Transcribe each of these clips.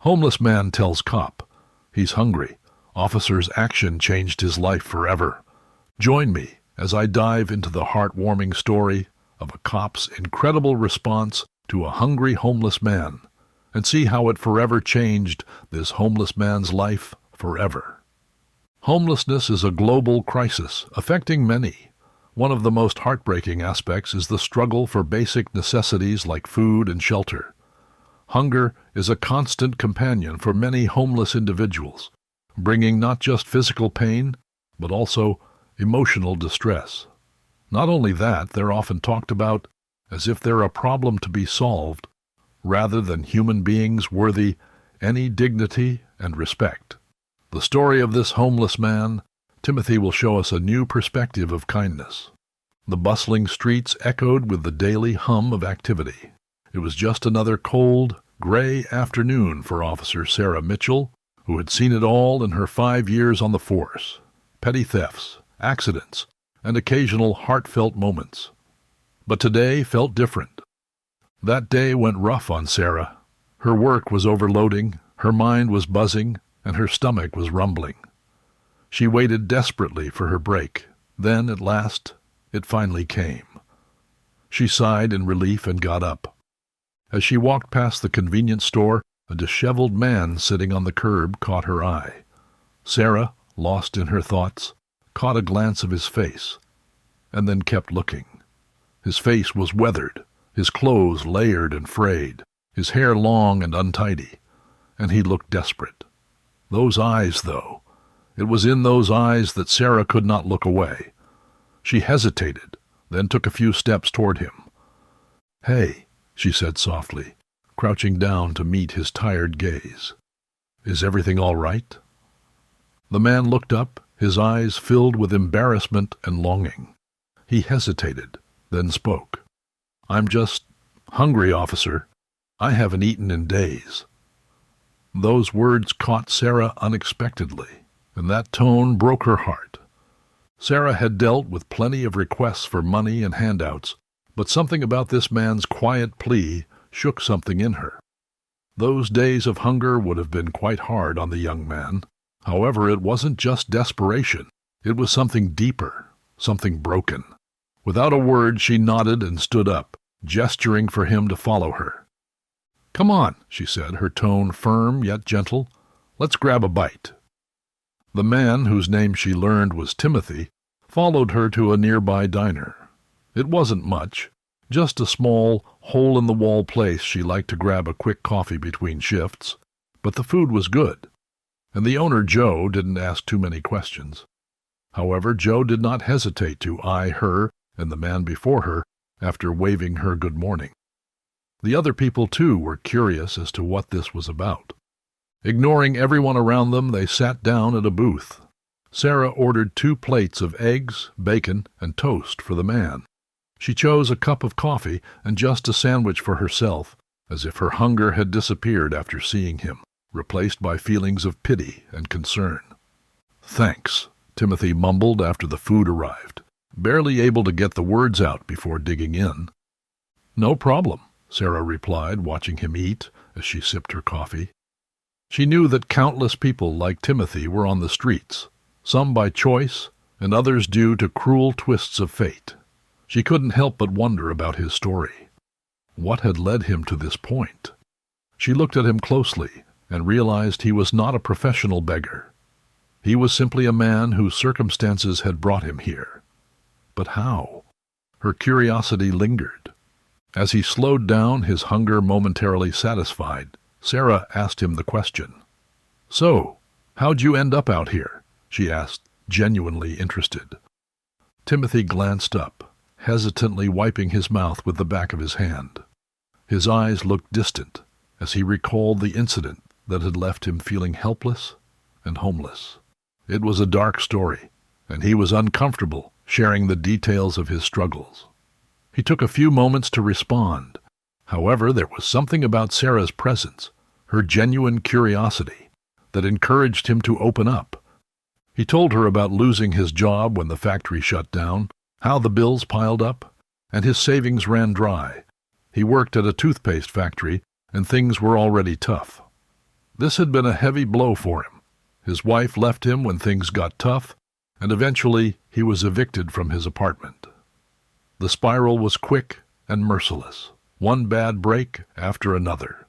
Homeless man tells cop. He's hungry. Officer's action changed his life forever. Join me as I dive into the heartwarming story of a cop's incredible response to a hungry homeless man and see how it forever changed this homeless man's life forever. Homelessness is a global crisis affecting many. One of the most heartbreaking aspects is the struggle for basic necessities like food and shelter. Hunger is a constant companion for many homeless individuals, bringing not just physical pain, but also emotional distress. Not only that, they're often talked about as if they're a problem to be solved, rather than human beings worthy any dignity and respect. The story of this homeless man, Timothy, will show us a new perspective of kindness. The bustling streets echoed with the daily hum of activity. It was just another cold, gray afternoon for Officer Sarah Mitchell, who had seen it all in her 5 years on the force. Petty thefts, accidents, and occasional heartfelt moments. But today felt different. That day went rough on Sarah. Her work was overloading, her mind was buzzing, and her stomach was rumbling. She waited desperately for her break. Then, at last, it finally came. She sighed in relief and got up. As she walked past the convenience store, a disheveled man sitting on the curb caught her eye. Sarah, lost in her thoughts, caught a glance of his face, and then kept looking. His face was weathered, his clothes layered and frayed, his hair long and untidy, and he looked desperate. Those eyes, though, it was in those eyes that Sarah could not look away. She hesitated, then took a few steps toward him. "Hey," she said softly, crouching down to meet his tired gaze. "Is everything all right?" The man looked up, his eyes filled with embarrassment and longing. He hesitated, then spoke. "I'm just hungry, officer. I haven't eaten in days." Those words caught Sarah unexpectedly, and that tone broke her heart. Sarah had dealt with plenty of requests for money and handouts, but something about this man's quiet plea shook something in her. Those days of hunger would have been quite hard on the young man. However, it wasn't just desperation. It was something deeper, something broken. Without a word, she nodded and stood up, gesturing for him to follow her. "Come on," she said, her tone firm yet gentle. "Let's grab a bite." The man, whose name she learned was Timothy, followed her to a nearby diner. It wasn't much, just a small, hole-in-the-wall place she liked to grab a quick coffee between shifts, but the food was good, and the owner, Joe, didn't ask too many questions. However, Joe did not hesitate to eye her and the man before her after waving her good morning. The other people, too, were curious as to what this was about. Ignoring everyone around them, they sat down at a booth. Sarah ordered 2 plates of eggs, bacon, and toast for the man. She chose a cup of coffee and just a sandwich for herself, as if her hunger had disappeared after seeing him, replaced by feelings of pity and concern. "Thanks," Timothy mumbled after the food arrived, barely able to get the words out before digging in. "No problem," Sarah replied, watching him eat as she sipped her coffee. She knew that countless people like Timothy were on the streets, some by choice and others due to cruel twists of fate. She couldn't help but wonder about his story. What had led him to this point? She looked at him closely and realized he was not a professional beggar. He was simply a man whose circumstances had brought him here. But how? Her curiosity lingered. As he slowed down, his hunger momentarily satisfied, Sarah asked him the question. "So, how'd you end up out here?" she asked, genuinely interested. Timothy glanced up, hesitantly wiping his mouth with the back of his hand. His eyes looked distant as he recalled the incident that had left him feeling helpless and homeless. It was a dark story, and he was uncomfortable sharing the details of his struggles. He took a few moments to respond. However, there was something about Sarah's presence, her genuine curiosity, that encouraged him to open up. He told her about losing his job when the factory shut down, how the bills piled up, and his savings ran dry. He worked at a toothpaste factory, and things were already tough. This had been a heavy blow for him. His wife left him when things got tough, and eventually he was evicted from his apartment. The spiral was quick and merciless, one bad break after another.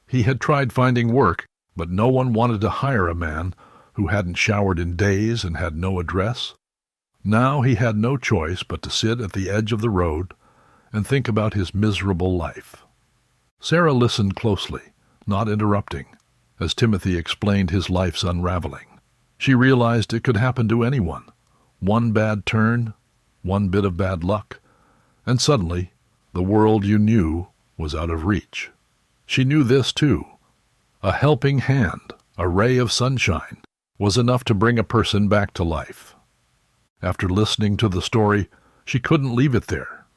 He had tried finding work, but no one wanted to hire a man who hadn't showered in days and had no address. Now he had no choice but to sit at the edge of the road and think about his miserable life. Sarah listened closely, not interrupting, as Timothy explained his life's unraveling. She realized it could happen to anyone. One bad turn, one bit of bad luck, and suddenly the world you knew was out of reach. She knew this too. A helping hand, a ray of sunshine, was enough to bring a person back to life. After listening to the story, she couldn't leave it there.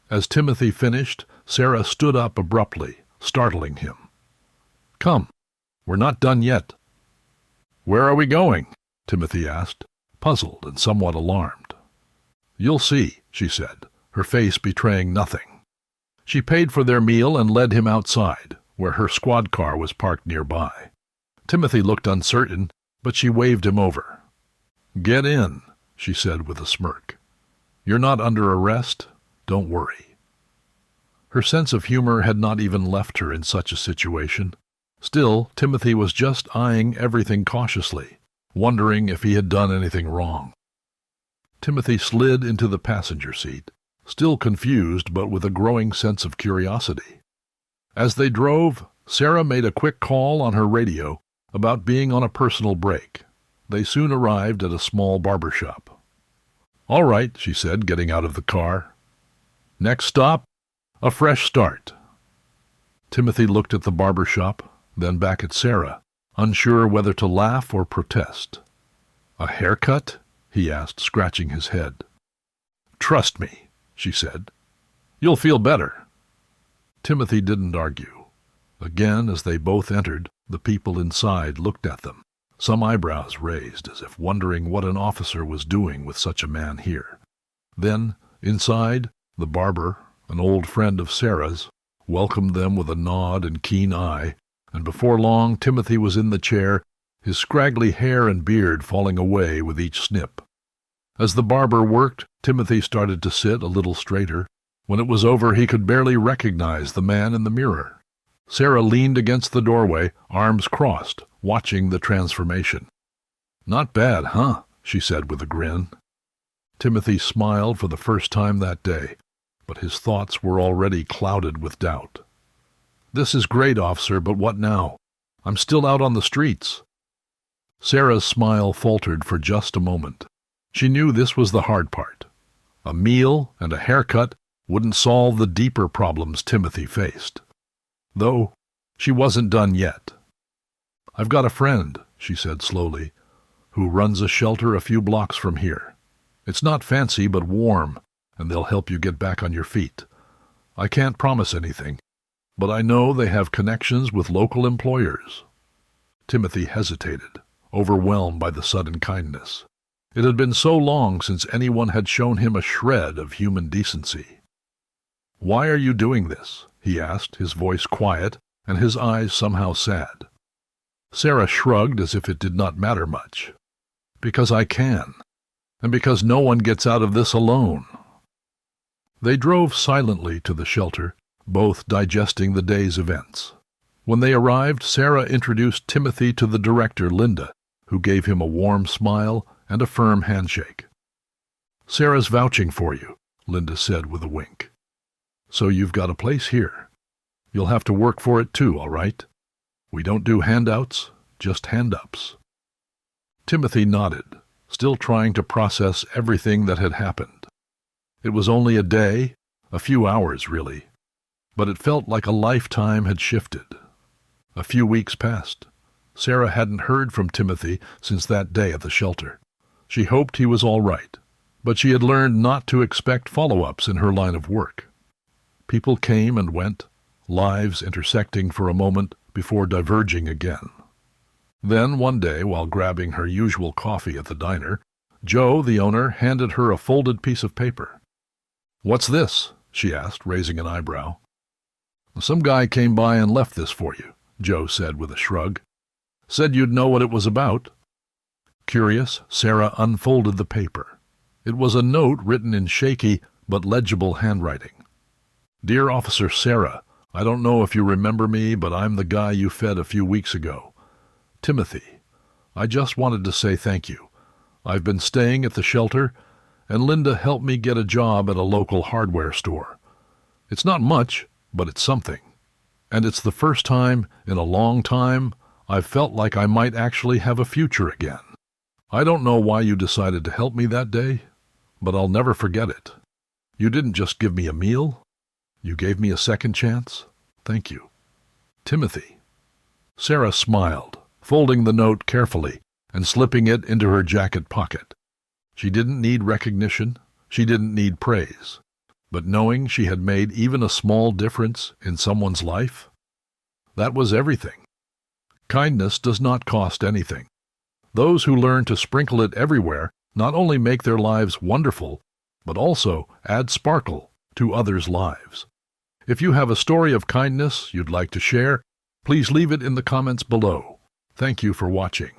As Timothy finished, Sarah stood up abruptly, startling him. "Come, we're not done yet." "Where are we going?" Timothy asked, puzzled and somewhat alarmed. "You'll see," she said, her face betraying nothing. She paid for their meal and led him outside, where her squad car was parked nearby. Timothy looked uncertain, but she waved him over. "Get in," she said with a smirk. "You're not under arrest. Don't worry." Her sense of humor had not even left her in such a situation. Still, Timothy was just eyeing everything cautiously, wondering if he had done anything wrong. Timothy slid into the passenger seat, still confused but with a growing sense of curiosity. As they drove, Sarah made a quick call on her radio about being on a personal break. They soon arrived at a small barber shop. "All right," she said, getting out of the car. "Next stop, a fresh start." Timothy looked at the barber shop, then back at Sarah, unsure whether to laugh or protest. "A haircut?" he asked, scratching his head. "Trust me," she said. "You'll feel better." Timothy didn't argue. Again, as they both entered, the people inside looked at them, some eyebrows raised as if wondering what an officer was doing with such a man here. Then, inside, the barber, an old friend of Sarah's, welcomed them with a nod and keen eye, and before long Timothy was in the chair, his scraggly hair and beard falling away with each snip. As the barber worked, Timothy started to sit a little straighter. When it was over, he could barely recognize the man in the mirror. Sarah leaned against the doorway, arms crossed, watching the transformation. "Not bad, huh?" she said with a grin. Timothy smiled for the first time that day, but his thoughts were already clouded with doubt. "This is great, officer, but what now? I'm still out on the streets." Sarah's smile faltered for just a moment. She knew this was the hard part. A meal and a haircut wouldn't solve the deeper problems Timothy faced. Though she wasn't done yet. "I've got a friend," she said slowly, "who runs a shelter a few blocks from here. It's not fancy but warm, and they'll help you get back on your feet. I can't promise anything, but I know they have connections with local employers." Timothy hesitated, overwhelmed by the sudden kindness. It had been so long since anyone had shown him a shred of human decency. "Why are you doing this?" he asked, his voice quiet and his eyes somehow sad. Sarah shrugged as if it did not matter much. "Because I can, and because no one gets out of this alone." They drove silently to the shelter, both digesting the day's events. When they arrived, Sarah introduced Timothy to the director, Linda, who gave him a warm smile and a firm handshake. "Sarah's vouching for you," Linda said with a wink. "So you've got a place here. You'll have to work for it too, all right? We don't do handouts, just hand-ups." Timothy nodded, still trying to process everything that had happened. It was only a day, a few hours really, but it felt like a lifetime had shifted. A few weeks passed. Sarah hadn't heard from Timothy since that day at the shelter. She hoped he was all right, but she had learned not to expect follow-ups in her line of work. People came and went, lives intersecting for a moment before diverging again. Then one day, while grabbing her usual coffee at the diner, Joe, the owner, handed her a folded piece of paper. "What's this?" she asked, raising an eyebrow. "Some guy came by and left this for you. Joe said with a shrug. Said you'd know what it was about. Curious, Sarah unfolded the paper. It was a note written in shaky but legible handwriting. Dear Officer Sarah, I don't know if you remember me, but I'm the guy you fed a few weeks ago. Timothy. I just wanted to say thank you. I've been staying at the shelter, and Linda helped me get a job at a local hardware store. It's not much, but it's something. And it's the first time in a long time I've felt like I might actually have a future again. I don't know why you decided to help me that day, but I'll never forget it. You didn't just give me a meal. You gave me a second chance. Thank you. Timothy. Sarah smiled, folding the note carefully and slipping it into her jacket pocket. She didn't need recognition. She didn't need praise. But knowing she had made even a small difference in someone's life, that was everything. Kindness does not cost anything. Those who learn to sprinkle it everywhere not only make their lives wonderful, but also add sparkle to others' lives. If you have a story of kindness you'd like to share, please leave it in the comments below. Thank you for watching.